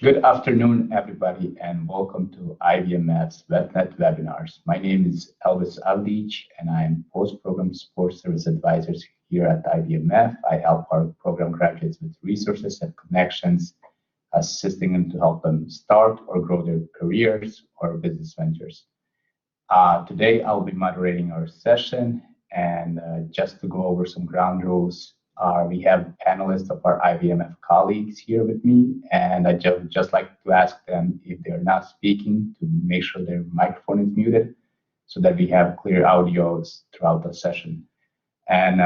Good afternoon, everybody, and welcome to IBMF's VetNet webinars. My name is Elvis Avdic, and I'm Post-Program Support Service Advisor here at IBMF. I help our program graduates with resources and connections, assisting them to help them start or grow their careers or business ventures. Today, I'll be moderating our session, and just to go over some ground rules, we have panelists of our IBMF colleagues here with me, and I just like to ask them if they're not speaking to make sure their microphone is muted so that we have clear audios throughout the session. And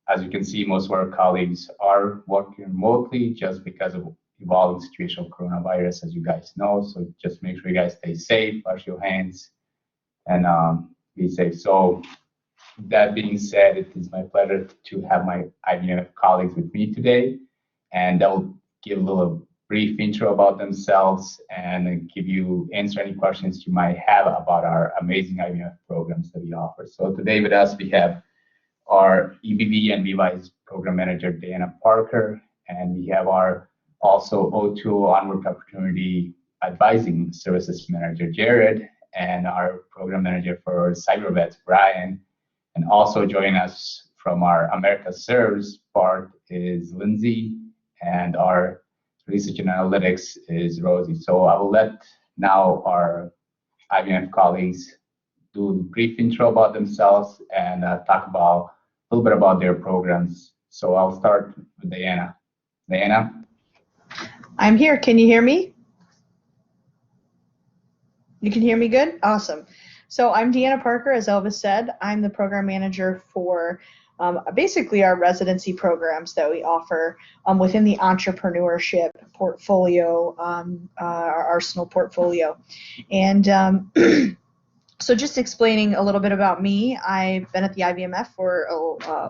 as you can see, most of our colleagues are working remotely just because of evolving situation of coronavirus, as you guys know. So just make sure you guys stay safe, wash your hands, and be safe. So that being said, it is my pleasure to have my IBMF colleagues with me today, and they'll give a little brief intro about themselves and answer any questions you might have about our amazing IBMF programs that we offer. So today with us, we have our EBV and VWise Program Manager, Diana Parker, and we have our also O2 Onward Opportunity Advising Services Manager, Jared, and our Program Manager for CyberVets, Brian. And also joining us from our America Serves part is Lindsay, and our Research and Analytics is Rosie. So I will let now our IBMF colleagues do a brief intro about themselves and talk about a little bit about their programs. So I'll start with Diana. Diana? I'm here. Can you hear me? You can hear me good? Awesome. So I'm Deanna Parker, as Elvis said. I'm the program manager for basically our residency programs that we offer within the entrepreneurship portfolio, our Arsenal portfolio. And so just explaining a little bit about me, I've been at the IBMF for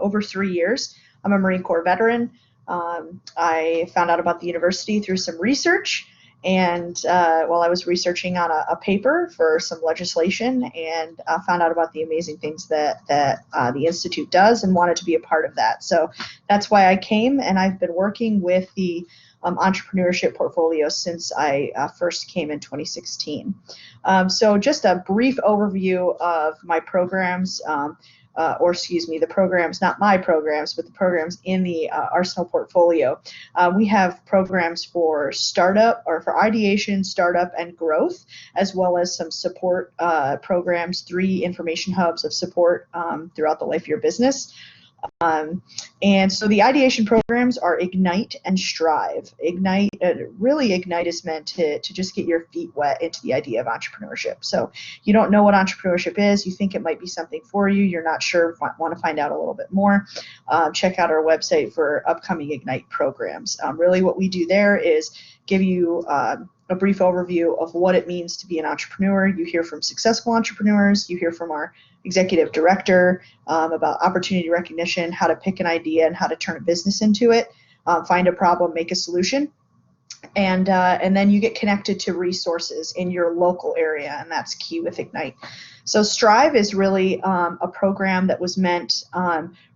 over 3 years. I'm a Marine Corps veteran. I found out about the university through some research. And while I was researching on a paper for some legislation, and found out about the amazing things that the Institute does and wanted to be a part of that. So that's why I came, and I've been working with the entrepreneurship portfolio since I first came in 2016. So just a brief overview of my programs. The programs, not my programs, but the programs in the Arsenal portfolio. We have programs for startup, or for ideation, startup, and growth, as well as some support programs, 3 information hubs of support throughout the life of your business. And so the ideation programs are Ignite and Strive. Ignite is meant to just get your feet wet into the idea of entrepreneurship. So you don't know what entrepreneurship is, you think it might be something for you, you're not sure, want to find out a little bit more, check out our website for upcoming Ignite programs. Really what we do there is give you a brief overview of what it means to be an entrepreneur. You hear from successful entrepreneurs, you hear from our executive director about opportunity recognition, how to pick an idea and how to turn a business into it, find a problem, make a solution, and then you get connected to resources in your local area, and that's key with Ignite. So Strive is really a program that was meant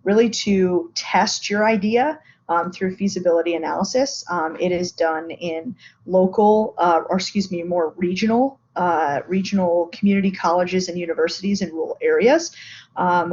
really to test your idea through feasibility analysis. It is done in local, more regional community colleges and universities in rural areas.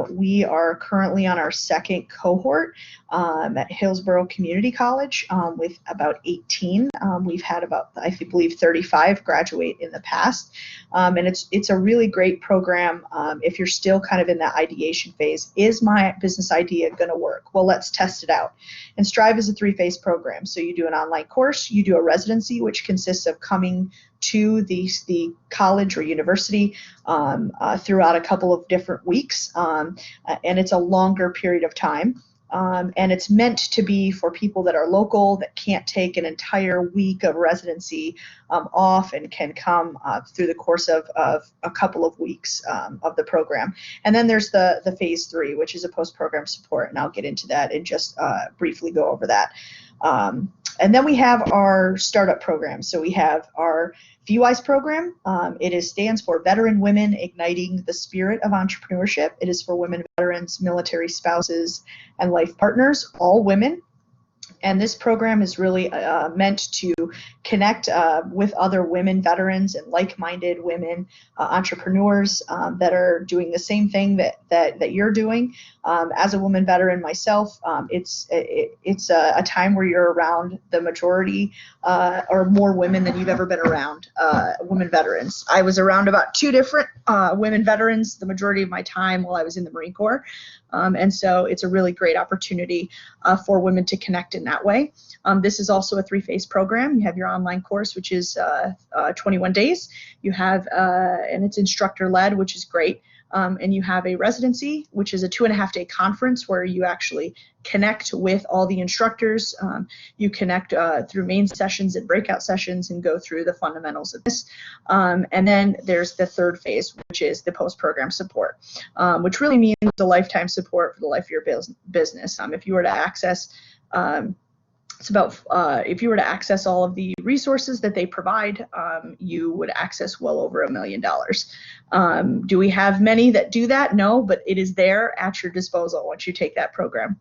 We are currently on our 2nd cohort at Hillsborough Community College with about 18. We've had about, I believe, 35 graduate in the past. And it's a really great program if you're still kind of in that ideation phase. Is my business idea going to work? Well, let's test it out. And Strive is a 3-phase program. So you do an online course, you do a residency, which consists of coming to the college or university throughout a couple of different weeks, and it's a longer period of time. And it's meant to be for people that are local, that can't take an entire week of residency off, and can come through the course of a couple of weeks of the program. And then there's the phase 3, which is a post-program support, and I'll get into that and just briefly go over that. And then we have our startup program. So we have our VWise program. It stands for Veteran Women Igniting the Spirit of Entrepreneurship. It is for women veterans, military spouses, and life partners, all women. And this program is really meant to connect with other women veterans and like-minded women entrepreneurs that are doing the same thing that you're doing. As a woman veteran myself, it's a time where you're around the majority or more women than you've ever been around, women veterans. I was around about 2 different women veterans the majority of my time while I was in the Marine Corps. And so it's a really great opportunity for women to connect in that way. This is also a 3-phase program. You have your online course, which is 21 days. You have, and it's instructor-led, which is great. And you have a residency, which is a 2.5-day conference where you actually connect with all the instructors. You connect through main sessions and breakout sessions and go through the fundamentals of this. And then there's the 3rd phase, which is the post-program support, which really means the lifetime support for the life of your business. If you were to access if you were to access all of the resources that they provide, you would access well over $1 million. Do we have many that do that? No, but it is there at your disposal once you take that program.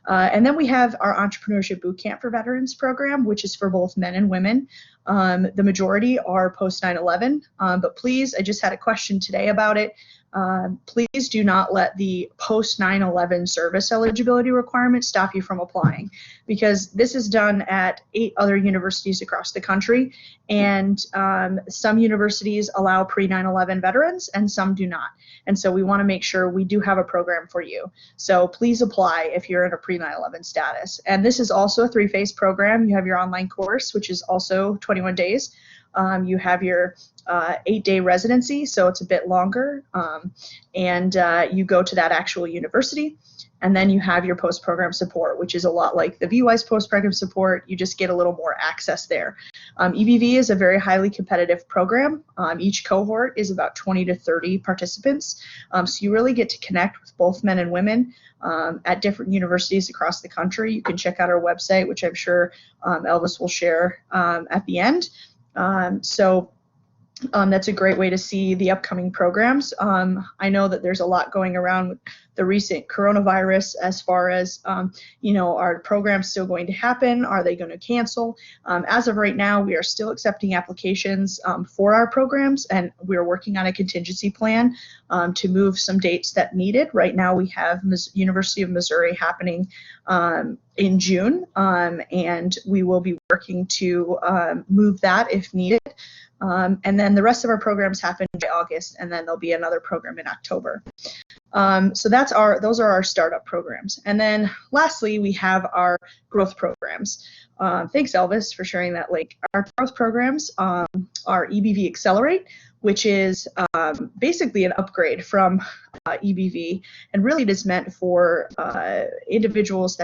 And then we have our Entrepreneurship Bootcamp for Veterans program, which is for both men and women. The majority are post 9/11, but please, I just had a question today about it. Please do not let the post 9/11 service eligibility requirement stop you from applying, because this is done at 8 other universities across the country, and some universities allow pre 9/11 veterans and some do not. And so we want to make sure we do have a program for you. So please apply if you're in a pre 9/11 status. And this is also a 3-phase program. You have your online course, which is also 21 days. You have your 8-day residency, so it's a bit longer, and you go to that actual university. And then you have your post-program support, which is a lot like the VWise post-program support. You just get a little more access there. EBV is a very highly competitive program. Each cohort is about 20 to 30 participants. So you really get to connect with both men and women at different universities across the country. You can check out our website, which I'm sure Elvis will share at the end. That's a great way to see the upcoming programs. I know that there's a lot going around with the recent coronavirus as far as, are programs still going to happen? Are they going to cancel? As of right now, we are still accepting applications for our programs, and we're working on a contingency plan to move some dates that needed. Right now, we have University of Missouri happening in June, and we will be working to move that if needed. And then the rest of our programs happen by August, and then there'll be another program in October. So those are our startup programs. And then lastly, we have our growth programs. Thanks, Elvis, for sharing that link. Our growth programs are EBV Accelerate, which is basically an upgrade from EBV, and really it is meant for individuals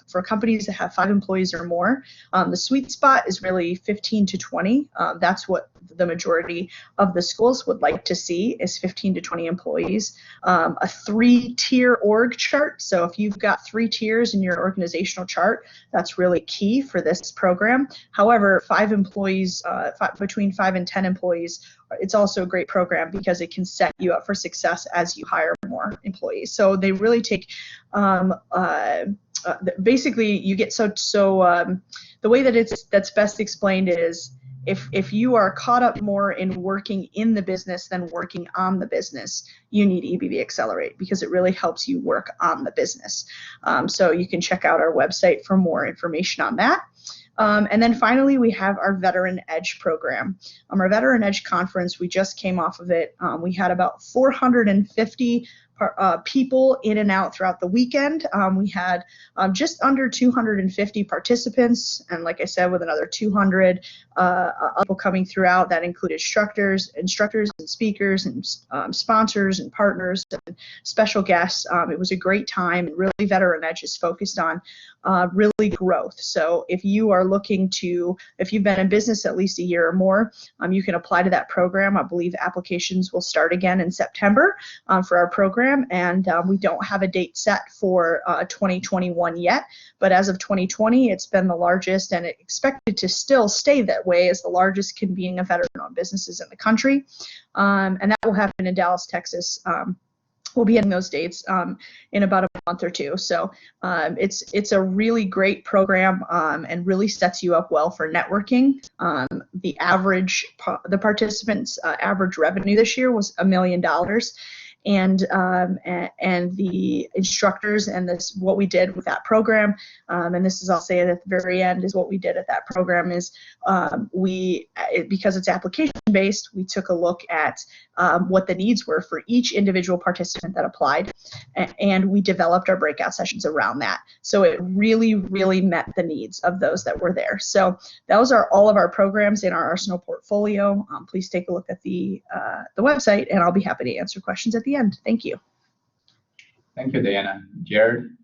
for companies that have 5 employees or more. The sweet spot is really 15 to 20. That's what the majority of the schools would like to see, is 15 to 20 employees. A 3-tier org chart. So if you've got 3 tiers in your organizational chart, that's really key for this program. However, 5 employees, between 5 and 10 employees, it's also a great program because it can set you up for success as you hire more employees. So they really take, basically you get the way that that's best explained is, if you are caught up more in working in the business than working on the business, you need EBV Accelerate, because it really helps you work on the business. So you can check out our website for more information on that. And then finally, we have our Veteran Edge program. Our Veteran Edge conference, we just came off of it. We had about 450 people in and out throughout the weekend. We had just under 250 participants, and like I said, with another 200 people coming throughout. That included instructors and speakers and sponsors and partners and special guests. It was a great time, and really Veteran Edge is focused on really growth. So if you are if you've been in business at least a year or more, you can apply to that program. I believe applications will start again in September for our program. And we don't have a date set for 2021 yet, but as of 2020, it's been the largest, and it's expected to still stay that way as the largest convening of veteran-owned businesses in the country. And that will happen in Dallas, Texas, we'll be hitting those dates in about a month or two. So it's a really great program and really sets you up well for networking. The participants' average revenue this year was $1 million. And the instructors and what we did with that program, and this is, I'll say it at the very end, is what we did at that program is because it's application based, we took a look at what the needs were for each individual participant that applied, and we developed our breakout sessions around that. So it really, really met the needs of those that were there. So those are all of our programs in our Arsenal portfolio. Please take a look at the website, and I'll be happy to answer questions at the end. Thank you. Thank you, Diana. Jared?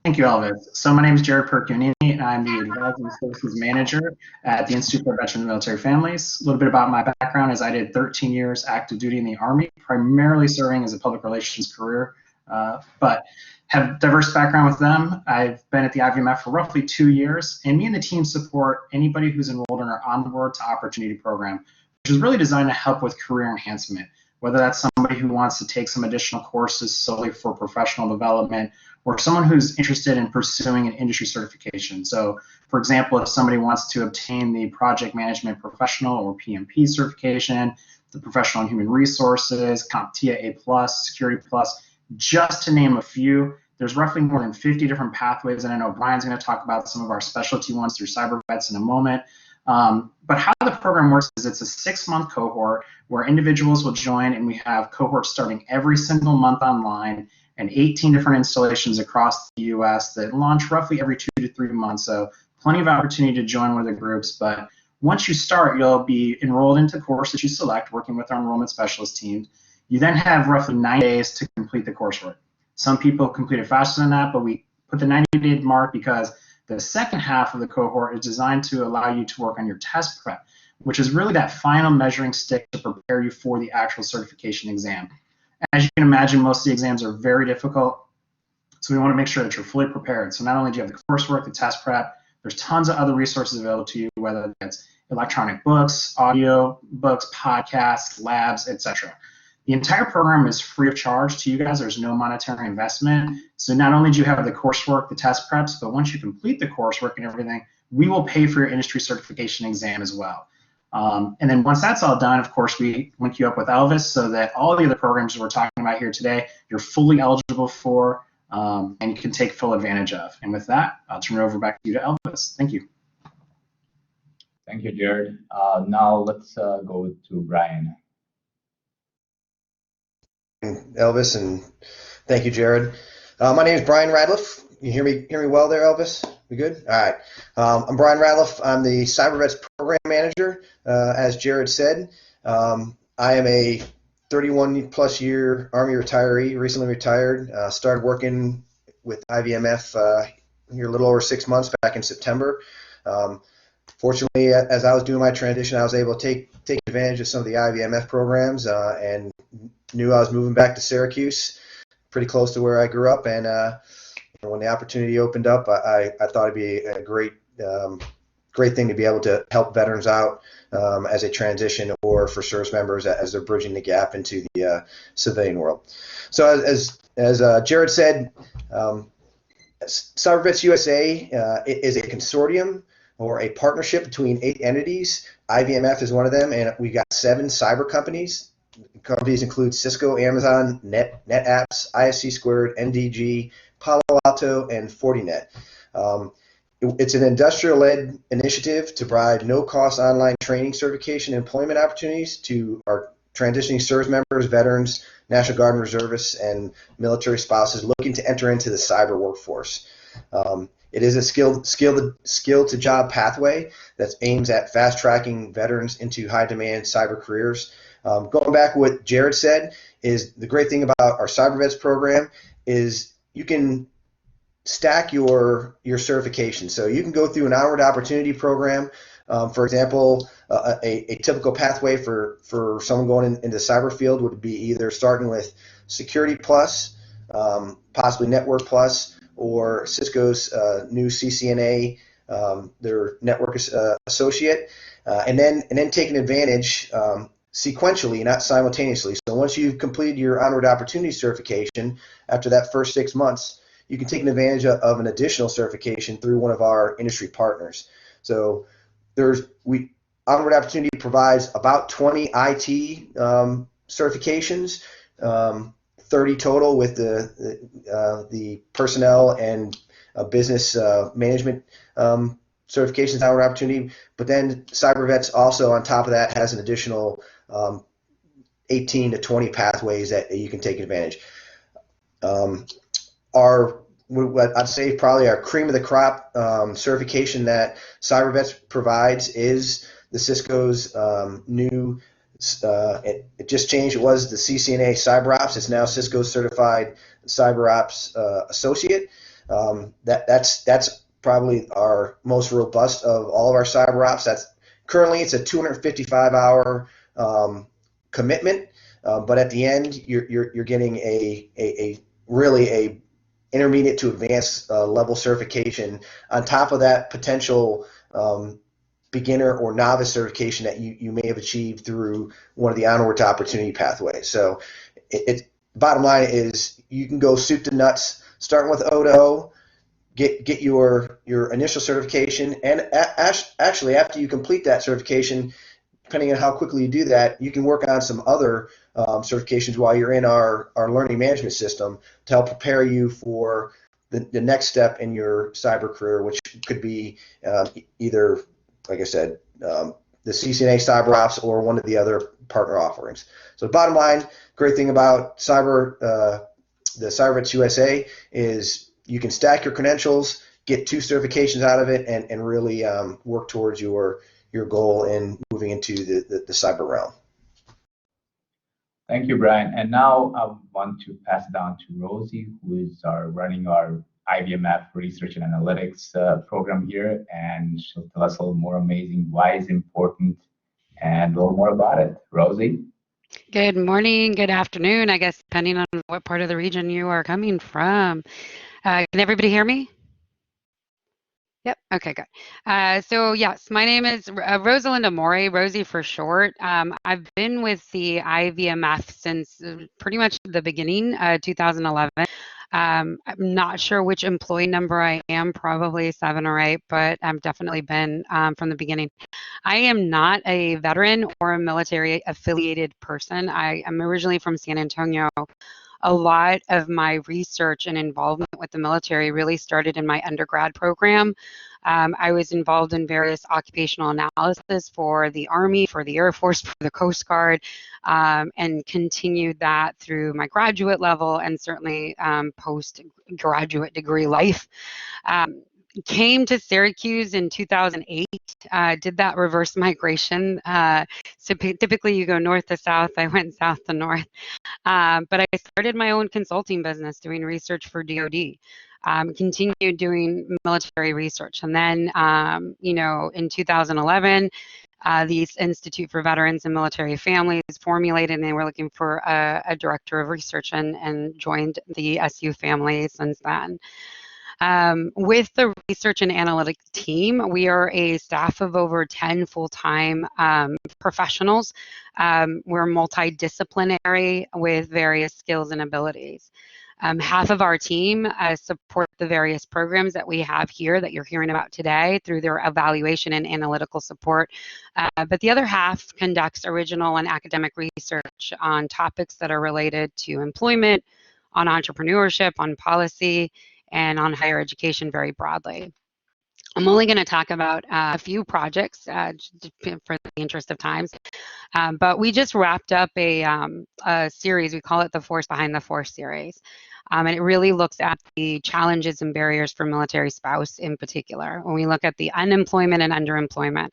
Thank you, Elvis. So my name is Jared Percunini, and I'm the Advising Services Manager at the Institute for Veterans and Military Families. A little bit about my background is I did 13 years active duty in the Army, primarily serving as a public relations career, but have diverse background with them. I've been at the IVMF for roughly 2 years, and me and the team support anybody who's enrolled in our Onward to Opportunity program, which is really designed to help with career enhancement, whether that's somebody who wants to take some additional courses solely for professional development, or someone who's interested in pursuing an industry certification. So, for example, if somebody wants to obtain the Project Management Professional or PMP certification, the Professional in Human Resources, CompTIA A+, Security Plus, just to name a few, there's roughly more than 50 different pathways, and I know Brian's going to talk about some of our specialty ones through CyberVets in a moment. But how the program works is it's a 6-month cohort where individuals will join, and we have cohorts starting every single month online and 18 different installations across the U.S. that launch roughly every 2 to 3 months. So plenty of opportunity to join one of the groups. But once you start, you'll be enrolled into the course that you select, working with our enrollment specialist team. You then have roughly 9 days to complete the coursework. Some people complete it faster than that, but we put the 90-day mark because the second half of the cohort is designed to allow you to work on your test prep, which is really that final measuring stick to prepare you for the actual certification exam. As you can imagine, most of the exams are very difficult, so we want to make sure that you're fully prepared. So not only do you have the coursework, the test prep, there's tons of other resources available to you, whether it's electronic books, audio books, podcasts, labs, etc. The entire program is free of charge to you guys. There's no monetary investment. So not only do you have the coursework, the test preps, but once you complete the coursework and everything, we will pay for your industry certification exam as well. And then once that's all done, of course, we link you up with Elvis so that all the other programs that we're talking about here today, you're fully eligible for and you can take full advantage of. And with that, I'll turn it over back to you to Elvis. Thank you. Thank you, Jared. Now let's go to Brian. Elvis, and thank you, Jared. My name is Brian Radliff. You hear me well there, Elvis? We good? All right. I'm Brian Radliff. I'm the CyberVets program manager. As Jared said, I am a 31-plus year Army retiree, recently retired. Started working with IVMF here a little over 6 months back in September. Fortunately, as I was doing my transition, I was able to take advantage of some of the IVMF programs and knew I was moving back to Syracuse, pretty close to where I grew up. And when the opportunity opened up, I thought it'd be a great thing to be able to help veterans out as they transition, or for service members as they're bridging the gap into the civilian world. So as Jared said, CyberVets USA is a consortium or a partnership between 8 entities. IVMF is one of them, and we got 7 cyber companies. Companies include Cisco, Amazon, NetApps, ISC Squared, NDG, Palo Alto, and Fortinet. It's an industrial-led initiative to provide no-cost online training, certification, and employment opportunities to our transitioning service members, veterans, National Guard and Reservists, and military spouses looking to enter into the cyber workforce. It is a skill-to-job pathway that aims at fast-tracking veterans into high-demand cyber careers. Going back to what Jared said, is the great thing about our CyberVets program is you can stack your certification. So you can go through an Onward Opportunity program. For example, a typical pathway for someone going into the cyber field would be either starting with Security Plus, possibly Network Plus, or Cisco's new CCNA, their Network Associate, and then taking advantage. sequentially, not simultaneously. So once you've completed your Onward Opportunity certification, after that first 6 months, you can take advantage of an additional certification through one of our industry partners. So Onward Opportunity provides about 20 IT certifications, 30 total with the personnel and business management certifications, Onward Opportunity. But then CyberVets also on top of that has an additional 18 to 20 pathways that you can take advantage. What I'd say probably our cream of the crop certification that CyberVets provides is the Cisco's new, it just changed. It was the CCNA CyberOps. It's now Cisco Certified CyberOps Associate. That's probably our most robust of all of our CyberOps. Currently it's a 255-hour commitment, but at the end you're getting a really intermediate to advanced level certification on top of that potential beginner or novice certification that you may have achieved through one of the Onward to Opportunity pathways. So bottom line is you can go soup to nuts, starting with O2O, get your initial certification, and actually after you complete that certification, depending on how quickly you do that, you can work on some other certifications while you're in our learning management system to help prepare you for the next step in your cyber career, which could be either, like I said, the CCNA CyberOps or one of the other partner offerings. So bottom line, great thing about the CyberVets USA is you can stack your credentials, get 2 certifications out of it, and really work towards your goal in moving into the cyber realm. Thank you, Brian. And now I want to pass it on to Rosie, who is running our IBMF Research and Analytics program here, and she'll tell us a little more amazing why it's important and a little more about it. Rosie? Good morning, good afternoon, I guess, depending on what part of the region you are coming from. Can everybody hear me? Yep. Okay, good. So yes, my name is Rosalinda Morey, Rosie for short. I've been with the IVMF since pretty much the beginning, 2011. I'm not sure which employee number I am, probably 7 or 8, but I've definitely been from the beginning. I am not a veteran or a military affiliated person. I am originally from San Antonio. A lot of my research and involvement with the military really started in my undergrad program. I was involved in various occupational analysis for the Army, for the Air Force, for the Coast Guard, and continued that through my graduate level and certainly postgraduate degree life. Came to Syracuse in 2008, did that reverse migration. So typically you go north to south, I went south to north. But I started my own consulting business doing research for DoD. Continued doing military research. And then, in 2011, the Institute for Veterans and Military Families formulated, and they were looking for a director of research and joined the SU family since then. With the research and analytics team, we are a staff of over 10 full-time professionals. We're multidisciplinary with various skills and abilities. Half of our team support the various programs that we have here that you're hearing about today through their evaluation and analytical support. But the other half conducts original and academic research on topics that are related to employment, on entrepreneurship, on policy, and on higher education very broadly. I'm only going to talk about a few projects for the interest of time, but we just wrapped up a series. We call it the Force Behind the Force series, and it really looks at the challenges and barriers for military spouse in particular. When we look at the unemployment and underemployment,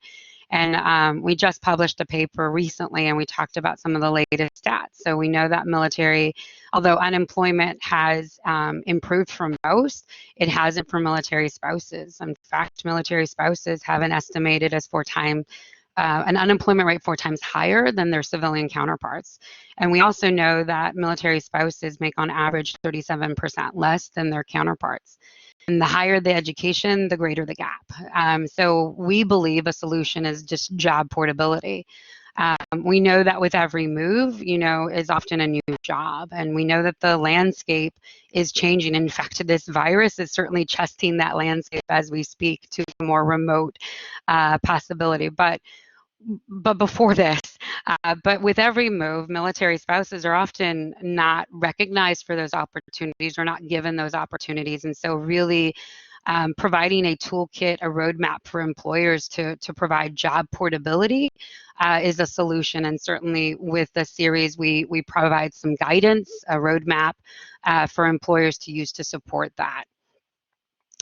and we just published a paper recently, and we talked about some of the latest stats. So we know that military, although unemployment has improved for most, it hasn't for military spouses. In fact, military spouses have an estimated as an unemployment rate 4 times higher than their civilian counterparts. And we also know that military spouses make on average 37% less than their counterparts. And the higher the education, the greater the gap. So we believe a solution is just job portability. We know that with every move, is often a new job, and we know that the landscape is changing. In fact, this virus is certainly testing that landscape as we speak to a more remote possibility. But before this, but with every move, military spouses are often not recognized for those opportunities or not given those opportunities. And so really providing a toolkit, a roadmap for employers to provide job portability is a solution. And certainly with the series, we provide some guidance, a roadmap for employers to use to support that.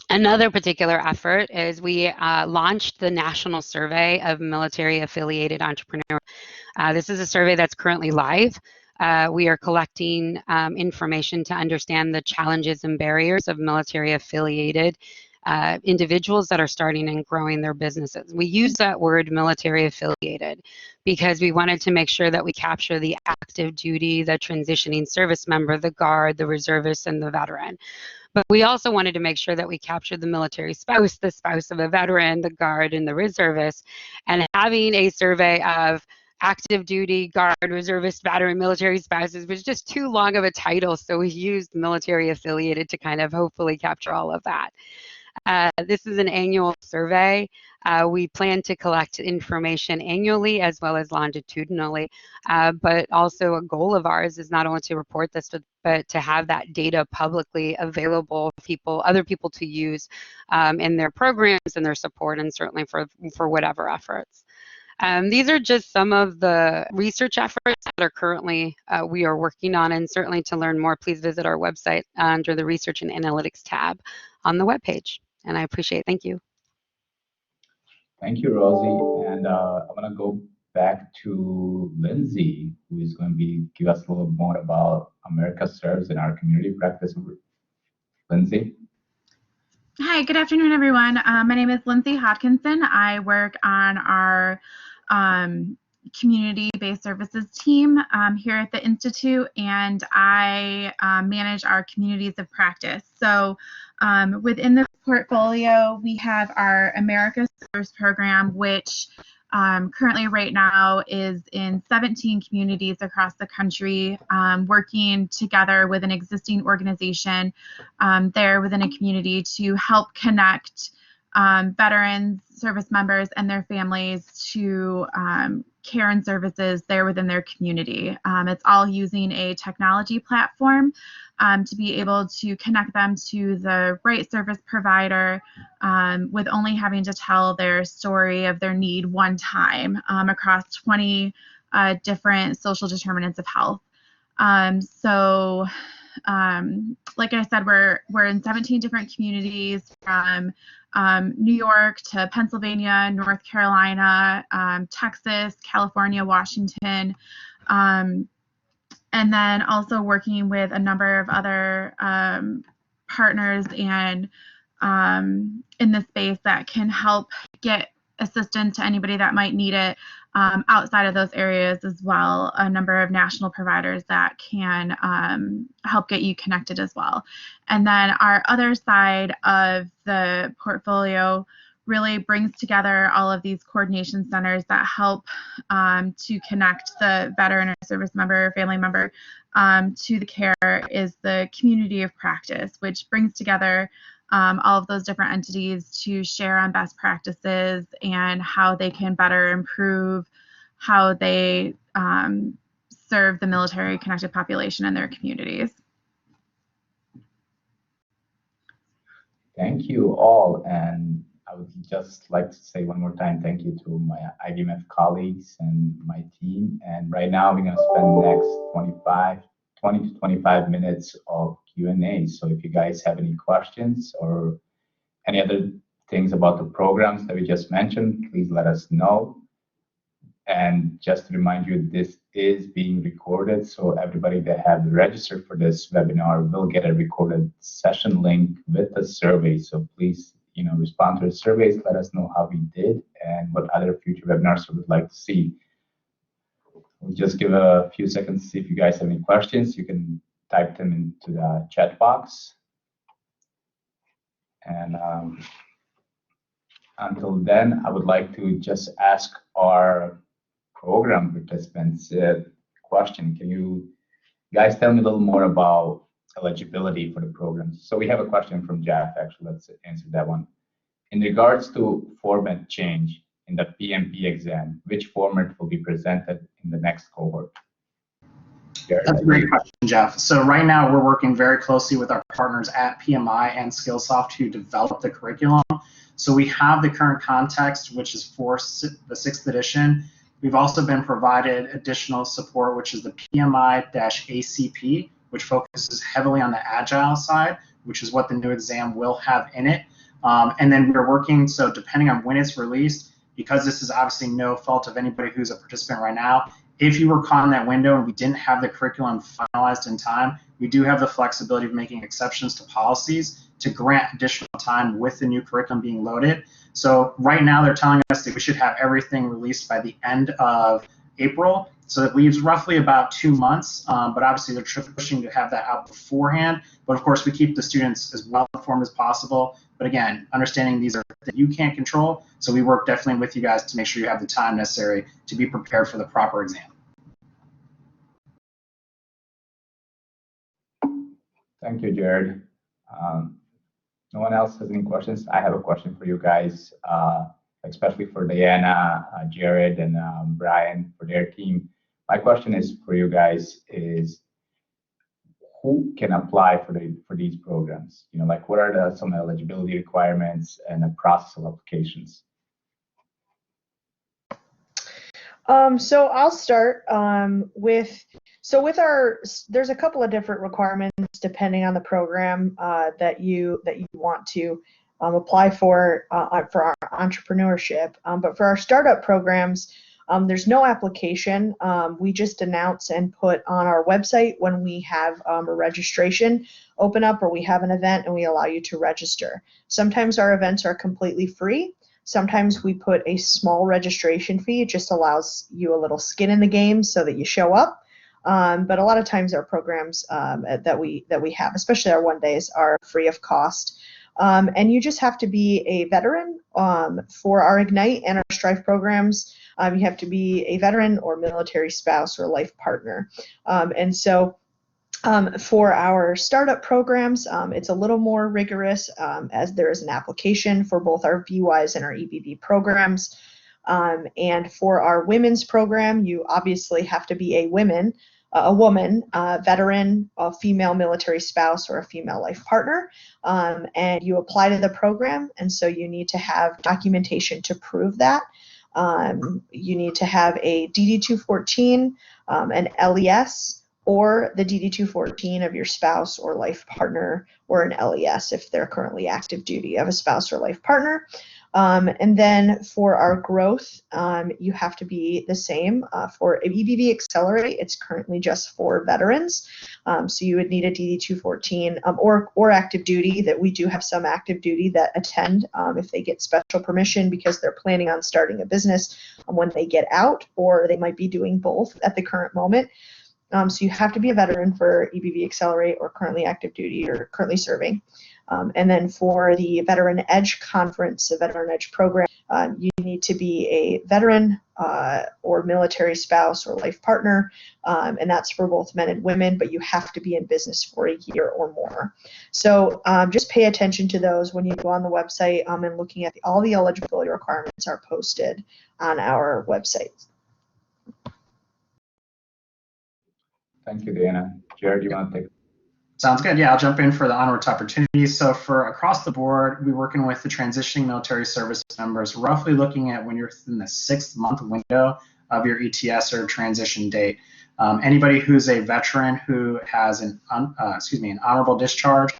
Another particular effort is we launched the National Survey of Military Affiliated Entrepreneurs. This is a survey that's currently live. We are collecting information to understand the challenges and barriers of military affiliated individuals that are starting and growing their businesses. We use that word military affiliated because we wanted to make sure that we capture the active duty, the transitioning service member, the guard, the reservist, and the veteran. But we also wanted to make sure that we captured the military spouse, the spouse of a veteran, the guard, and the reservist. And having a survey of active duty, guard, reservist, veteran, military spouses was just too long of a title. So we used military affiliated to kind of hopefully capture all of that. This is an annual survey. We plan to collect information annually as well as longitudinally, but also a goal of ours is not only to report this, but to have that data publicly available for other people to use in their programs and their support, and certainly for whatever efforts. These are just some of the research efforts that are currently we are working on, and certainly to learn more, please visit our website under the Research and Analytics tab on the webpage. And I appreciate it. Thank you. Thank you, Rosie. And I'm going to go back to Lindsay, who is going to give us a little more about America Serves in our community practice. Lindsay? Hi, good afternoon, everyone. My name is Lindsay Hodkinson. I work on our community-based services team here at the Institute, and I manage our communities of practice. So within the portfolio, we have our America Serves program, which currently right now is in 17 communities across the country, working together with an existing organization there within a community to help connect veterans, service members, and their families to care and services there within their community. It's all using a technology platform to be able to connect them to the right service provider with only having to tell their story of their need one time across 20 different social determinants of health. So like I said, we're in 17 different communities from New York to Pennsylvania, North Carolina, Texas, California, Washington, and then also working with a number of other partners and in the space that can help get assistance to anybody that might need it outside of those areas as well. A number of national providers that can help get you connected as well. And then our other side of the portfolio really brings together all of these coordination centers that help to connect the veteran or service member or family member to the care is the community of practice, which brings together all of those different entities to share on best practices and how they can better improve how they serve the military connected population in their communities. Thank you all. And I would just like to say one more time, thank you to my IBMF colleagues and my team. And right now we're going to spend the next 20 to 25 minutes of Q&A. So if you guys have any questions or any other things about the programs that we just mentioned, please let us know. And just to remind you, this is being recorded, so everybody that have registered for this webinar will get a recorded session link with the survey. So please, respond to the surveys, let us know how we did and what other future webinars you would like to see. We'll just give a few seconds to see if you guys have any questions. You can type them into the chat box. And until then, I would like to just ask our program participants question. Can you guys tell me a little more about eligibility for the programs? So we have a question from Jeff, actually. Let's answer that one. In regards to format change in the PMP exam, which format will be presented in the next cohort? Jared, That's a great question, Jeff. So right now we're working very closely with our partners at PMI and Skillsoft to develop the curriculum. So we have the current context, which is for the 6th edition. We've also been provided additional support, which is the PMI-ACP, which focuses heavily on the agile side, which is what the new exam will have in it. And then we're working, so depending on when it's released, because this is obviously no fault of anybody who's a participant right now, if you were caught in that window and we didn't have the curriculum finalized in time, we do have the flexibility of making exceptions to policies to grant additional time with the new curriculum being loaded. So right now they're telling us that we should have everything released by the end of April. So that leaves roughly about 2 months, but obviously they're pushing to have that out beforehand. But of course we keep the students as well informed as possible. But again, understanding these are that you can't control, so we work definitely with you guys to make sure you have the time necessary to be prepared for the proper exam. Thank you, Jared. No one else has any questions? I have a question for you guys, especially for Diana, Jared, and Brian for their team. My question is for you guys is, who can apply for these programs? You know, like what are some eligibility requirements and the process of applications? So I'll start with there's a couple of different requirements depending on the program that you want to apply for our entrepreneurship. But for our startup programs, there's no application. We just announce and put on our website when we have a registration open up or we have an event and we allow you to register. Sometimes our events are completely free. Sometimes we put a small registration fee. It just allows you a little skin in the game so that you show up. But a lot of times our programs that we have, especially our one days, are free of cost. And you just have to be a veteran for our Ignite and our Strive programs. You have to be a veteran or military spouse or life partner. And so for our startup programs, it's a little more rigorous as there is an application for both our VWise and our EBV programs. And for our women's program, you obviously have to be a woman, veteran, a female military spouse, or a female life partner. And you apply to the program, and so you need to have documentation to prove that. You need to have a DD-214, an LES, or the DD-214 of your spouse or life partner, or an LES if they're currently active duty of a spouse or life partner. And then for our growth, you have to be the same. For EBV Accelerate, it's currently just for veterans. So you would need a DD-214 or active duty. That we do have some active duty that attend if they get special permission because they're planning on starting a business when they get out, or they might be doing both at the current moment. So you have to be a veteran for EBV Accelerate or currently active duty or currently serving. And then for the Veteran Edge Conference, the Veteran Edge program, you need to be a veteran or military spouse or life partner, and that's for both men and women, but you have to be in business for a year or more. So just pay attention to those when you go on the website, and looking at all the eligibility requirements are posted on our website. Thank you, Diana. Jared, you want to take? Sounds good. Yeah, I'll jump in for the onward to opportunities. So for across the board, we're working with the transitioning military service members, roughly looking at when you're in the 6-month window of your ETS or transition date. Anybody who's a veteran who has an honorable discharge,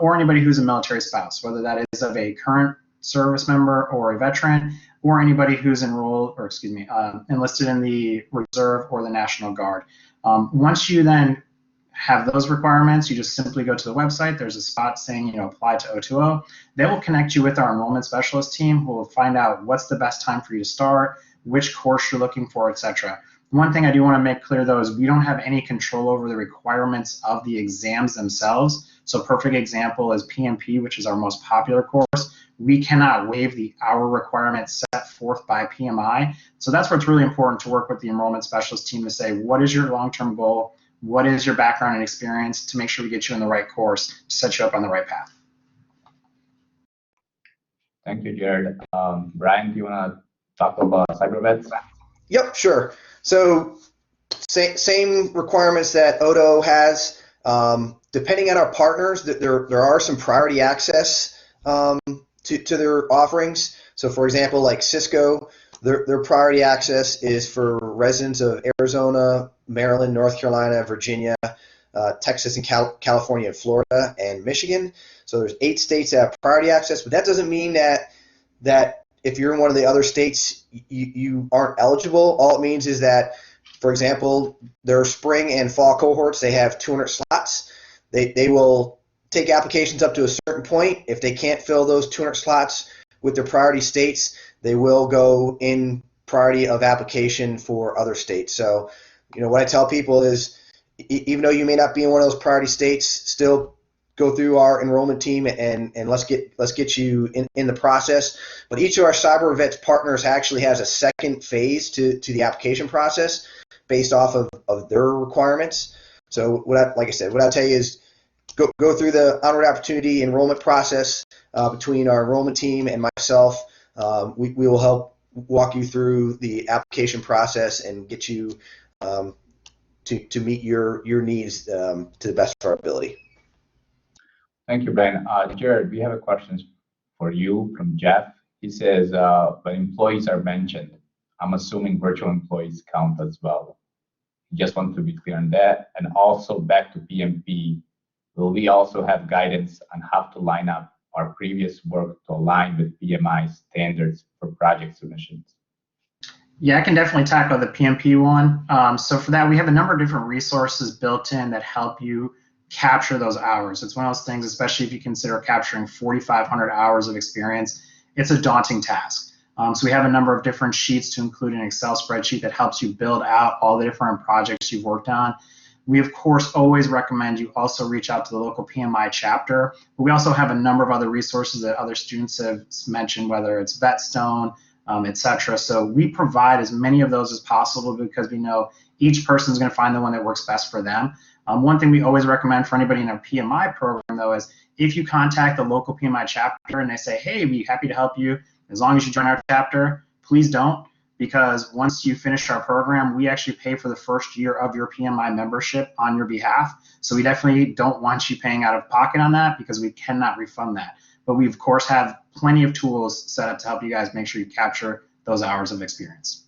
or anybody who's a military spouse, whether that is of a current service member or a veteran, or anybody who's enlisted in the reserve or the National Guard. Once you then have those requirements, you just simply go to the website. There's a spot saying, apply to O2O. They will connect you with our enrollment specialist team who will find out what's the best time for you to start, which course you're looking for, etc. One thing I do want to make clear though is we don't have any control over the requirements of the exams themselves. So a perfect example is PMP, which is our most popular course. We cannot waive the hour requirements set forth by PMI. So that's where it's really important to work with the enrollment specialist team to say, what is your long-term goal? What is your background and experience to make sure we get you in the right course to set you up on the right path. Thank you, Jared. Brian, do you want to talk about CyberVets? Yep, sure. So same requirements that Odo has. Depending on our partners, there are some priority access to their offerings. So for example, like Cisco, their priority access is for residents of Arizona, Maryland, North Carolina, Virginia, Texas, and California, and Florida, and Michigan. So there's 8 states that have priority access, but that doesn't mean that if you're in one of the other states, you aren't eligible. All it means is that, for example, their spring and fall cohorts, they have 200 slots. They will take applications up to a certain point. If they can't fill those 200 slots with their priority states, they will go in priority of application for other states. So, what I tell people is, even though you may not be in one of those priority states, still go through our enrollment team and let's get you in the process. But each of our CyberVets partners actually has a second phase to the application process based off of their requirements. So like I said, what I'll tell you is go through the Onward Opportunity enrollment process between our enrollment team and myself. We will help walk you through the application process and get you to meet your needs to the best of our ability. Thank you, Brian. Jared, we have a question for you from Jeff. He says, when employees are mentioned, I'm assuming virtual employees count as well. Just want to be clear on that. And also back to PMP, will we also have guidance on how to line up our previous work to align with PMI standards for project submissions? Yeah, I can definitely tackle the PMP one. So for that, we have a number of different resources built in that help you capture those hours. It's one of those things, especially if you consider capturing 4,500 hours of experience, it's a daunting task. So we have a number of different sheets to include an Excel spreadsheet that helps you build out all the different projects you've worked on. We, of course, always recommend you also reach out to the local PMI chapter. But we also have a number of other resources that other students have mentioned, whether it's Vetstone, etc. So we provide as many of those as possible because we know each person is going to find the one that works best for them. One thing we always recommend for anybody in a PMI program, though, is if you contact the local PMI chapter and they say, hey, we'd be happy to help you as long as you join our chapter, please don't, because once you finish our program, we actually pay for the first year of your PMI membership on your behalf. So we definitely don't want you paying out of pocket on that because we cannot refund that. But we, of course, have plenty of tools set up to help you guys make sure you capture those hours of experience.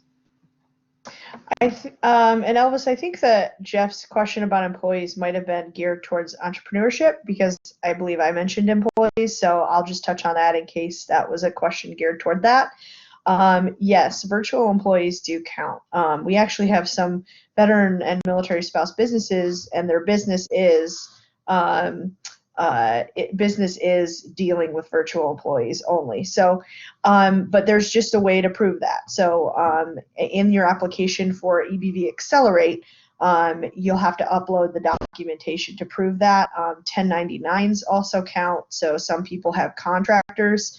And Elvis, I think that Jeff's question about employees might have been geared towards entrepreneurship because I believe I mentioned employees, so I'll just touch on that in case that was a question geared toward that. Yes, virtual employees do count. We actually have some veteran and military spouse businesses, and their business is dealing with virtual employees only. So, but there's just a way to prove that. So in your application for EBV Accelerate, you'll have to upload the documentation to prove that. 1099s also count. So some people have contractors.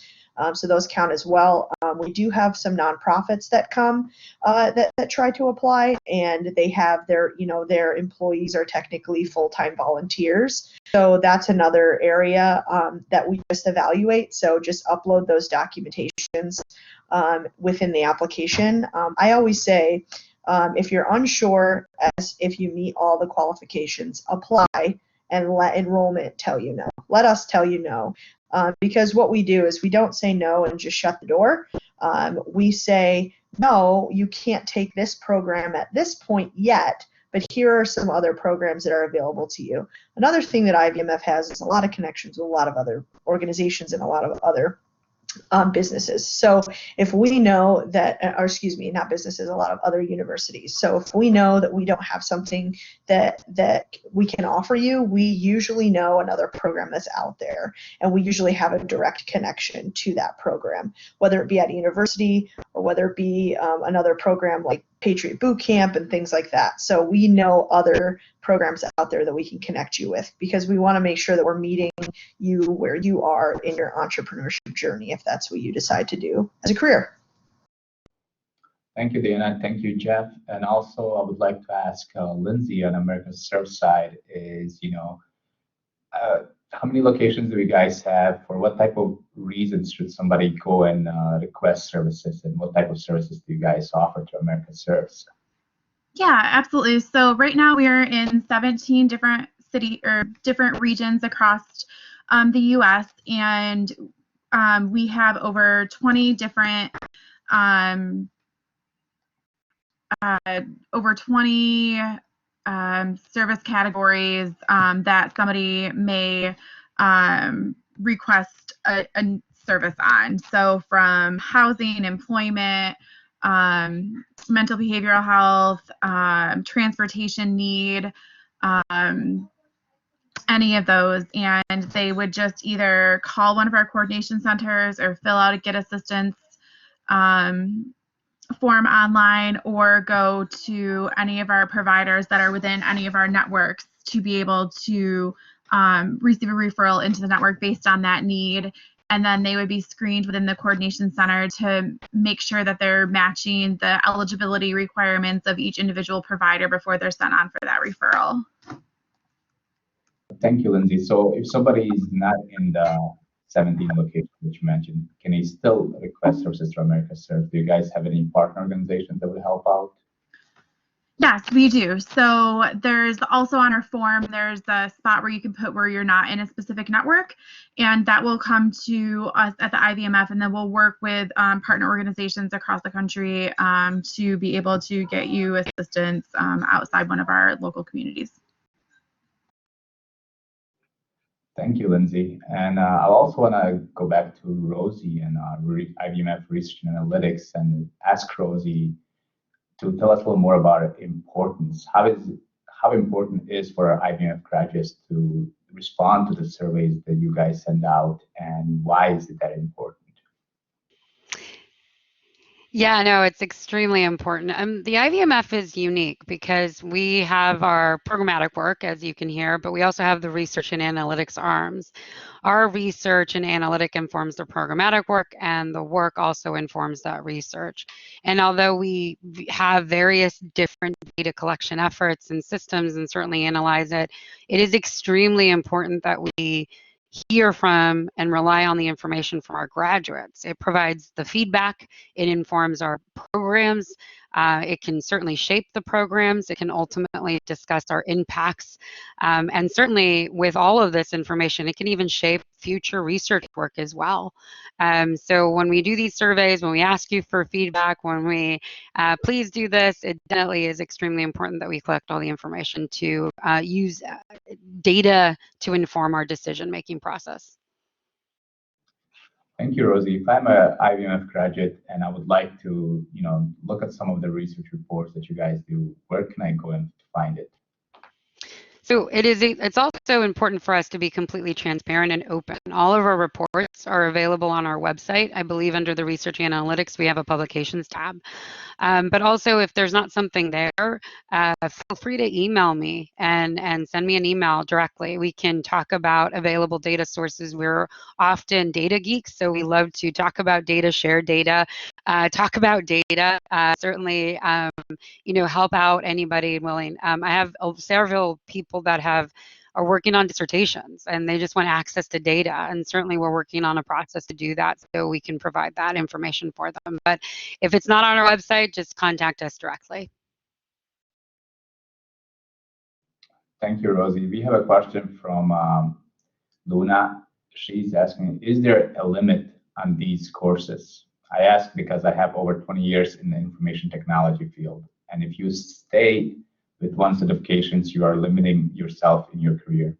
So those count as well. We do have some nonprofits that come that try to apply, and they have their employees are technically full-time volunteers. So that's another area that we just evaluate. So just upload those documentations within the application. I always say, if you're unsure as if you meet all the qualifications, apply and let enrollment tell you no. Let us tell you no. Because what we do is we don't say no and just shut the door. We say, no, you can't take this program at this point yet, but here are some other programs that are available to you. Another thing that IVMF has is a lot of connections with a lot of other organizations and a lot of other businesses. So if we know that, or excuse me, not businesses, a lot of other universities. So if we know that we don't have something that we can offer you, we usually know another program that's out there, and we usually have a direct connection to that program, whether it be at a university or whether it be another program like Patriot Boot Camp and things like that. So we know other programs out there that we can connect you with, because we want to make sure that we're meeting you where you are in your entrepreneurship journey, if that's what you decide to do as a career. Thank you, Dana. Thank you, Jeff. And also, I would like to ask Lindsay on America's Serve side is, how many locations do you guys have? For what type of reasons should somebody go and request services, and what type of services do you guys offer to America Serves? Yeah, absolutely. So right now we are in 17 different different regions across the U.S., and we have over 20 different service categories that somebody may request a service on. So from housing, employment, mental behavioral health, transportation need, any of those, and they would just either call one of our coordination centers or fill out a Get Assistance form online, or go to any of our providers that are within any of our networks to be able to receive a referral into the network based on that need. And then they would be screened within the coordination center to make sure that they're matching the eligibility requirements of each individual provider before they're sent on for that referral. Thank you, Lindsay. So if somebody is not in the 17 locations that you mentioned, can he still request services from America Serve? Do you guys have any partner organizations that would help out? Yes, we do. So there's also on our form, there's a spot where you can put where you're not in a specific network, and that will come to us at the IVMF, and then we'll work with partner organizations across the country to be able to get you assistance outside one of our local communities. Thank you, Lindsay. And I also want to go back to Rosie and IVMF Research and Analytics and ask Rosie to tell us a little more about its importance. How important it is for our IVMF graduates to respond to the surveys that you guys send out, and why is it that important? Yeah, no, it's extremely important. The IVMF is unique because we have our programmatic work, as you can hear, but we also have the research and analytics arms. Our research and analytic informs the programmatic work, and the work also informs that research. And although we have various different data collection efforts and systems and certainly analyze it, it is extremely important that we hear from and rely on the information from our graduates. It provides the feedback, it informs our programs, it can certainly shape the programs, it can ultimately discuss our impacts, and certainly with all of this information, it can even shape future research work as well. So when we do these surveys, when we ask you for feedback, when we please do this, it definitely is extremely important that we collect all the information to use data to inform our decision-making process. Thank you, Rosie. If I'm an IVMF graduate and I would like to, look at some of the research reports that you guys do, where can I go and find it? So it's also important for us to be completely transparent and open. All of our reports are available on our website. I believe under the Research and Analytics, we have a Publications tab. But also, if there's not something there, feel free to email me and send me an email directly. We can talk about available data sources. We're often data geeks, so we love to talk about data, share data, talk about data, certainly, help out anybody willing. I have several people that are working on dissertations and they just want access to data, and certainly we're working on a process to do that so we can provide that information for them. But if it's not on our website, just contact us directly. Thank you, Rosie. We have a question from Luna. She's asking, is there a limit on these courses? I ask because I have over 20 years in the information technology field, and if you stay with one certifications, you are limiting yourself in your career.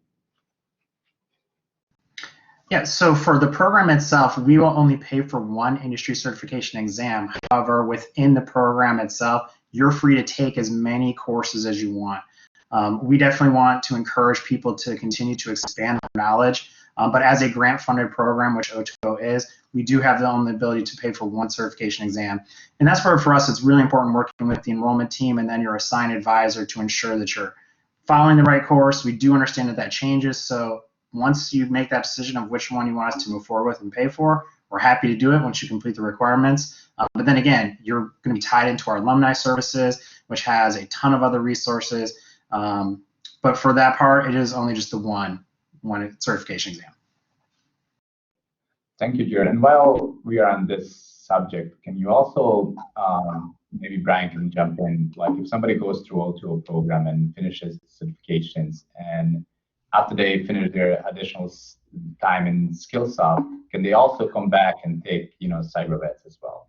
Yeah, so for the program itself, we will only pay for one industry certification exam. However, within the program itself, you're free to take as many courses as you want. We definitely want to encourage people to continue to expand their knowledge. But as a grant-funded program, which OTO is, we do have the only ability to pay for one certification exam. And that's where, for us, it's really important working with the enrollment team and then your assigned advisor to ensure that you're following the right course. We do understand that that changes. So once you make that decision of which one you want us to move forward with and pay for, we're happy to do it once you complete the requirements. But then again, you're going to be tied into our alumni services, which has a ton of other resources. But for that part, it is only just the one certification exam. Thank you, Jared. And while we are on this subject, can you also, maybe Brian can jump in, like if somebody goes through O2O program and finishes certifications, and after they finish their additional time in Skillsoft, can they also come back and take, CyberVets as well?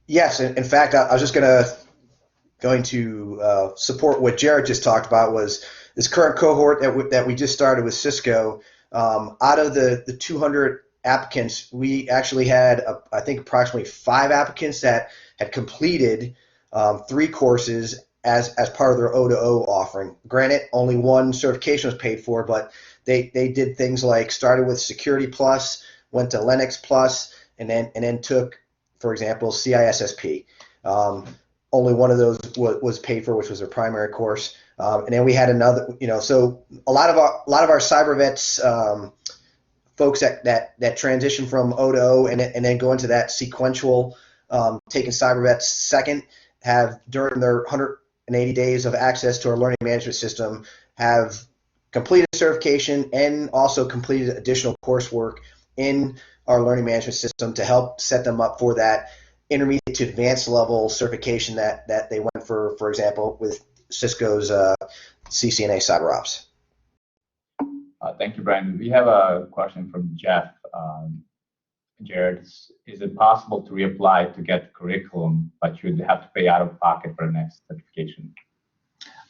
Yes, in fact, I was just going to support what Jared just talked about. Was this current cohort that we just started with Cisco. Out of the 200 applicants, we actually had I think approximately 5 applicants that had completed 3 courses as part of their O2O offering. Granted, only one certification was paid for, but they did things like started with Security Plus, went to Linux Plus, and then took, for example, CISSP. Only one of those was paid for, which was their primary course. And then we had another, so a lot of our CyberVets folks that transition from O2O and then go into that sequential taking CyberVets second have, during their 180 days of access to our learning management system, have completed certification and also completed additional coursework in our learning management system to help set them up for that intermediate to advanced level certification that they went for example, with Cisco's CCNA CyberOps. Thank you, Brian. We have a question from Jeff. Jared, is it possible to reapply to get curriculum, but you'd have to pay out of pocket for the next certification?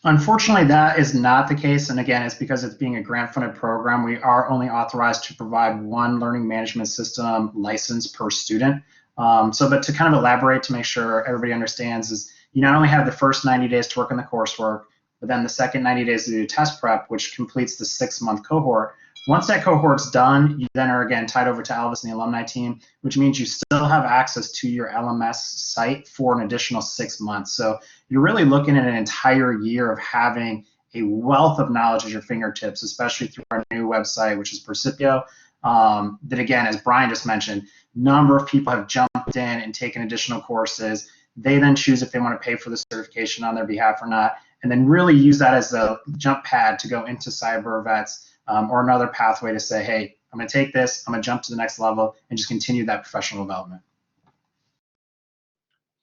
Unfortunately, that is not the case. And again, it's because it's being a grant-funded program. We are only authorized to provide one learning management system license per student. But to kind of elaborate to make sure everybody understands is you not only have the first 90 days to work on the coursework, but then the second 90 days to do test prep, which completes the 6-month cohort. Once that cohort's done, you then are again tied over to Elvis and the alumni team, which means you still have access to your LMS site for an additional 6 months. So you're really looking at an entire year of having a wealth of knowledge at your fingertips, especially through our new website, which is Percipio. That again, as Brian just mentioned, number of people have jumped in and taken additional courses. They then choose if they want to pay for the certification on their behalf or not, and then really use that as a jump pad to go into CyberVets or another pathway to say, hey, I'm going to take this, I'm going to jump to the next level and just continue that professional development.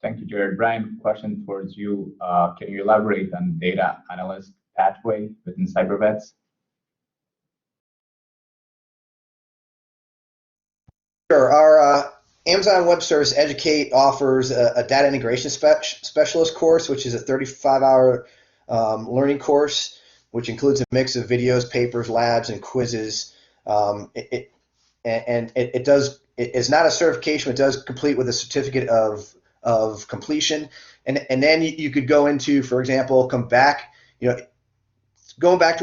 Thank you, Jared. Brian, question towards you. Can you elaborate on data analyst pathway within CyberVets? Sure. Our Amazon Web Service Educate offers a data integration specialist course, which is a 35-hour learning course, which includes a mix of videos, papers, labs, and quizzes. It's not a certification. It does complete with a certificate of completion, and then you could go into, for example, going back to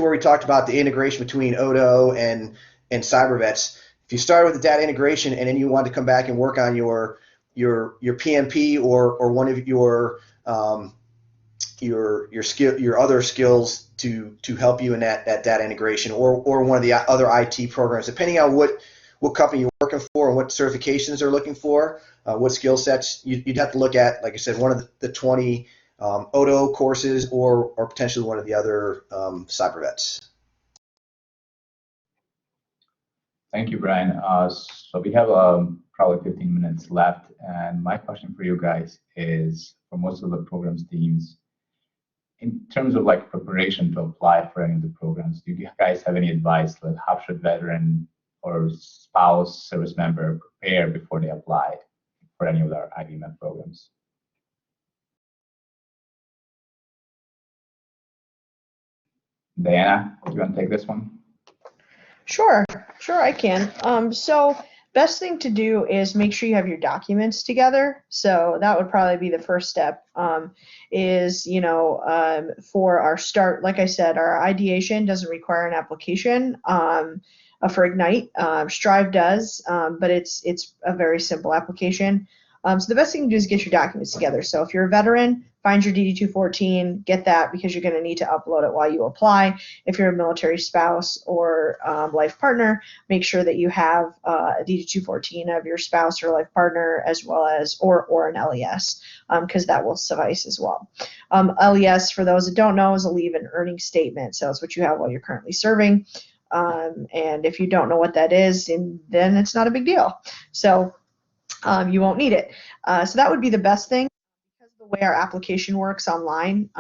where we talked about the integration between O2O and CyberVets. If you started with the data integration and then you want to come back and work on your PMP or one of your other skills to help you in that data integration or one of the other IT programs, depending on what company you're working for and what certifications they're looking for, what skill sets, you'd have to look at, like I said, one of the 20 O2O courses or potentially one of the other CyberVets. Thank you, Brian. So we have probably 15 minutes left, and my question for you guys is, for most of the programs teams, in terms of like preparation to apply for any of the programs, do you guys have any advice? Like, how should veteran or spouse service member prepare before they apply for any of our IBMF programs? Diana, do you want to take this one? Sure, I can. So best thing to do is make sure you have your documents together. So that would probably be the first step. For our start, like I said, our ideation doesn't require an application. for Ignite. Strive does, but it's a very simple application. So the best thing to do is get your documents together. So if you're a veteran, find your DD-214, get that because you're going to need to upload it while you apply. If you're a military spouse or life partner, make sure that you have a DD-214 of your spouse or life partner, as well as or an LES, because that will suffice as well. LES, for those that don't know, is a leave and earning statement. So it's what you have while you're currently serving. And if you don't know what that is, then it's not a big deal. So you won't need it. So that would be the best thing. Because of the way our application works online,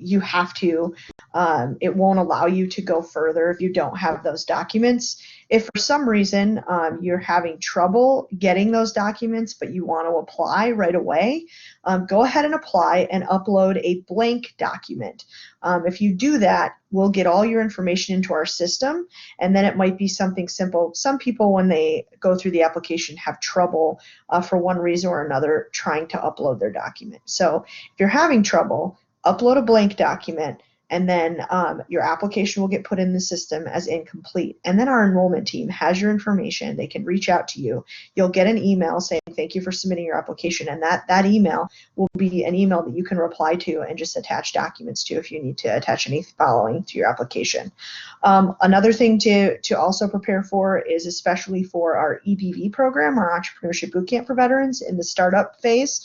you have to, it won't allow you to go further if you don't have those documents. If for some reason you're having trouble getting those documents, but you want to apply right away, go ahead and apply and upload a blank document. If you do that, we'll get all your information into our system, and then it might be something simple. Some people, when they go through the application, have trouble for one reason or another trying to upload their document. So if you're having trouble, upload a blank document, and then your application will get put in the system as incomplete. And then our enrollment team has your information. They can reach out to you. You'll get an email saying, thank you for submitting your application. And that email will be an email that you can reply to and just attach documents to if you need to attach any following to your application. Another thing to also prepare for is, especially for our EBV program, our Entrepreneurship Bootcamp for Veterans in the startup phase,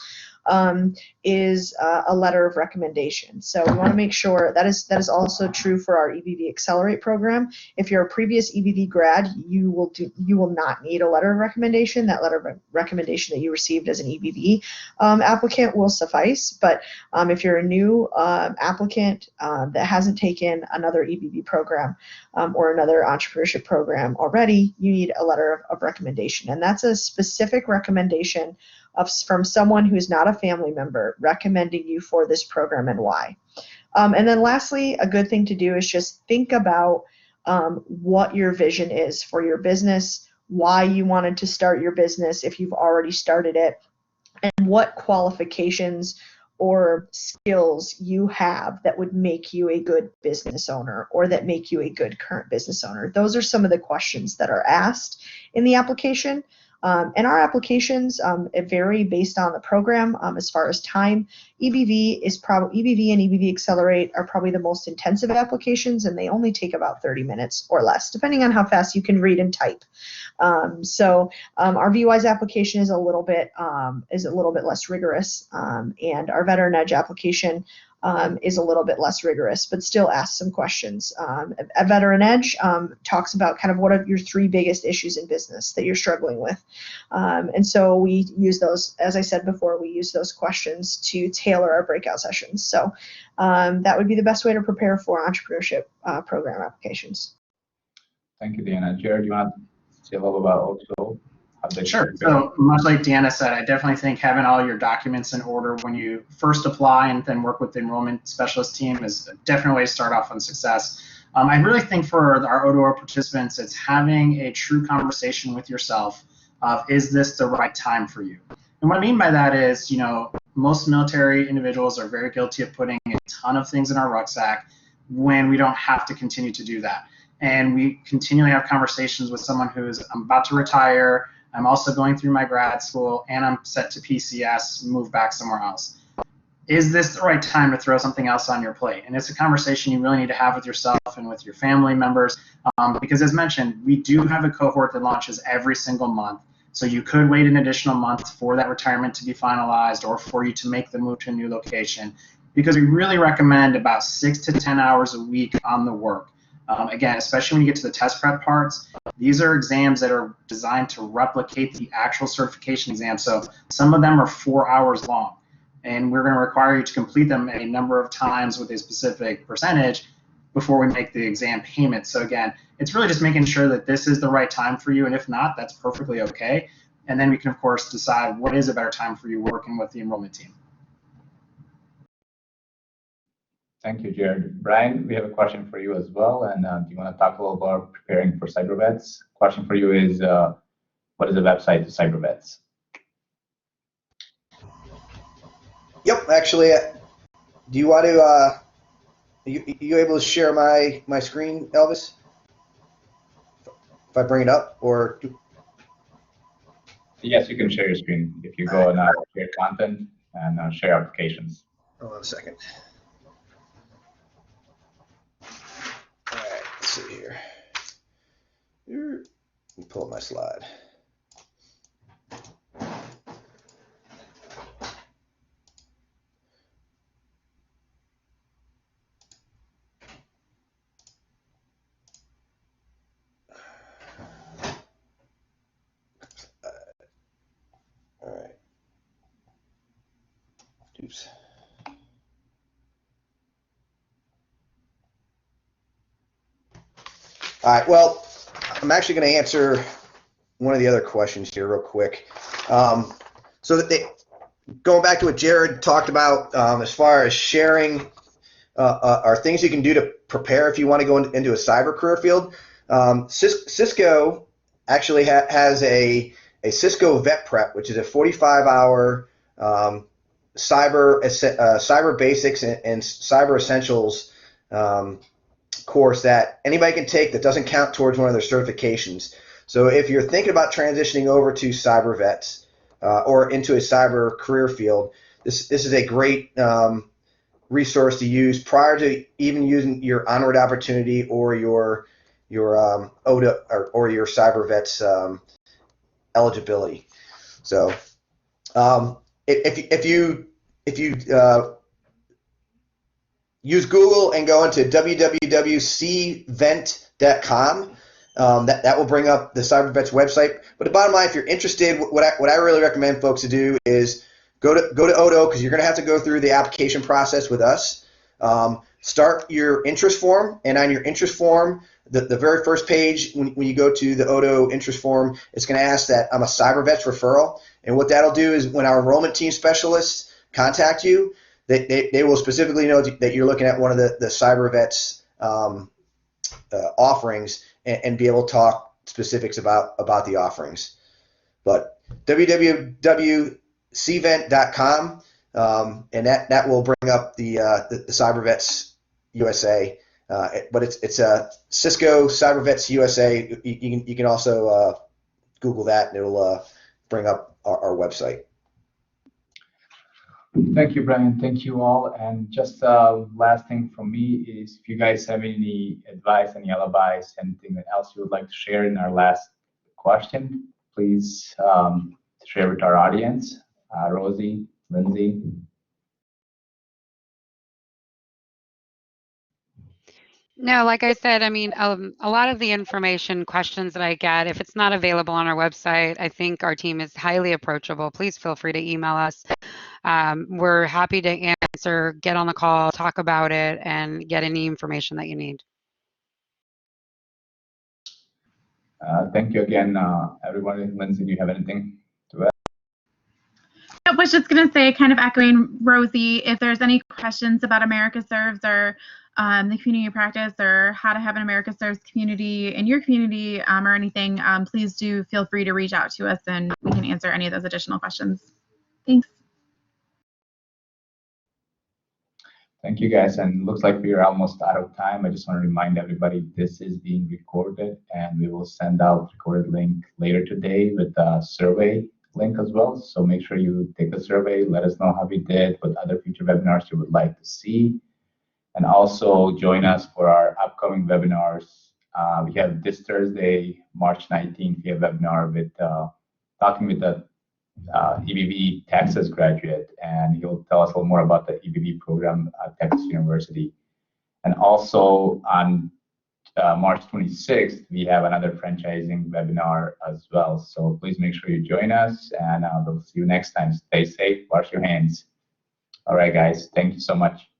is a letter of recommendation. So we want to make sure that is also true for our EBV Accelerate program. If you're a previous EBV grad, you will not need a letter of recommendation. That letter of recommendation that you received as an EBV applicant will suffice. But if you're a new applicant that hasn't taken another EBV program or another entrepreneurship program already, you need a letter of recommendation, and that's a specific recommendation from someone who's not a family member recommending you for this program and why. And then lastly, a good thing to do is just think about what your vision is for your business, why you wanted to start your business if you've already started it, and what qualifications or skills you have that would make you a good business owner or that make you a good current business owner. Those are some of the questions that are asked in the application. And our applications vary based on the program as far as time. EBV and EBV Accelerate are probably the most intensive applications, and they only take about 30 minutes or less, depending on how fast you can read and type. So our VWise application is a little bit less rigorous, and our Veteran Edge application is a little bit less rigorous, but still asks some questions. At Veteran Edge talks about kind of what are your 3 biggest issues in business that you're struggling with. And so we use those, as I said before, we use those questions to tailor our breakout sessions. So that would be the best way to prepare for entrepreneurship program applications. Thank you, Deanna. Jared, do you want to say a little about also? Sure. So much like Deanna said, I definitely think having all your documents in order when you first apply and then work with the enrollment specialist team is a definite way to start off on success. I really think for our O2O participants, it's having a true conversation with yourself of, is this the right time for you? And what I mean by that is, most military individuals are very guilty of putting a ton of things in our rucksack when we don't have to continue to do that. And we continually have conversations with someone who's, I'm about to retire, I'm also going through my grad school, and I'm set to PCS, move back somewhere else. Is this the right time to throw something else on your plate? And it's a conversation you really need to have with yourself and with your family members, because as mentioned, we do have a cohort that launches every single month. So you could wait an additional month for that retirement to be finalized or for you to make the move to a new location, because we really recommend about 6 to 10 hours a week on the work. Again, especially when you get to the test prep parts, these are exams that are designed to replicate the actual certification exam. So some of them are 4 hours long, and we're going to require you to complete them a number of times with a specific percentage before we make the exam payment. So again, it's really just making sure that this is the right time for you, and if not, that's perfectly okay. And then we can, of course, decide what is a better time for you working with the enrollment team. Thank you, Jared. Brian, we have a question for you as well. And do you want to talk a little about preparing for CyberVets? Question for you is, what is the website to CyberVets? Yep, actually, do you want to, you able to share my screen, Elvis? if I bring it up, or Yes, you can share your screen if you go and share content and share applications. hold on a second. All right, let's see here. Let me pull up my slide. All right. Oops. All right, well, I'm actually going to answer one of the other questions here real quick. So that going back to what Jared talked about as far as sharing are things you can do to prepare if you want to go into a cyber career field. Cisco actually has a Cisco Vet Prep, which is a 45-hour cyber basics and cyber essentials course that anybody can take that doesn't count towards one of their certifications. So if you're thinking about transitioning over to cyber vets or into a cyber career field, this is a great resource to use prior to even using your onward opportunity or your ODA or your cyber vets eligibility. So if you use Google and go into www.cvent.com, that will bring up the CyberVets website. But the bottom line, if you're interested, what I really recommend folks to do is go to Odo, because you're going to have to go through the application process with us. Start your interest form, and on your interest form, the very first page, when you go to the Odo interest form, it's going to ask that I'm a CyberVets referral. And what that'll do is when our enrollment team specialists contact you, they will specifically know that you're looking at one of the CyberVets offerings and be able to talk specifics about the offerings. But www.cvent.com, and that will bring up the CyberVets USA. But it's Cisco CyberVets USA. You can also Google that, and it'll bring up our website. Thank you, Brian. Thank you all. And just last thing from me is if you guys have any advice, any alibis, anything else you would like to share in our last question, please share with our audience. Rosie, Lindsay. No, like I said, I mean, a lot of the information questions that I get, if it's not available on our website, I think our team is highly approachable. Please feel free to email us. We're happy to answer, get on the call, talk about it, and get any information that you need. Thank you again, everyone. Lindsay, do you have anything to add? I was just going to say, kind of echoing Rosie, if there's any questions about America Serves or the community practice or how to have an America Serves community in your community or anything, please do feel free to reach out to us and we can answer any of those additional questions. Thanks. Thank you, guys. And looks like we are almost out of time. I just want to remind everybody this is being recorded, and we will send out recorded link later today with a survey link as well. So make sure you take the survey. Let us know how we did, what other future webinars you would like to see. And also join us for our upcoming webinars. We have this Thursday, March 19th, we have a webinar with talking with the EBV Texas graduate, and he'll tell us a little more about the EBV program at Texas University. And also on March 26th, we have another franchising webinar as well. So please make sure you join us, and we'll see you next time. Stay safe, wash your hands. All right, guys, thank you so much.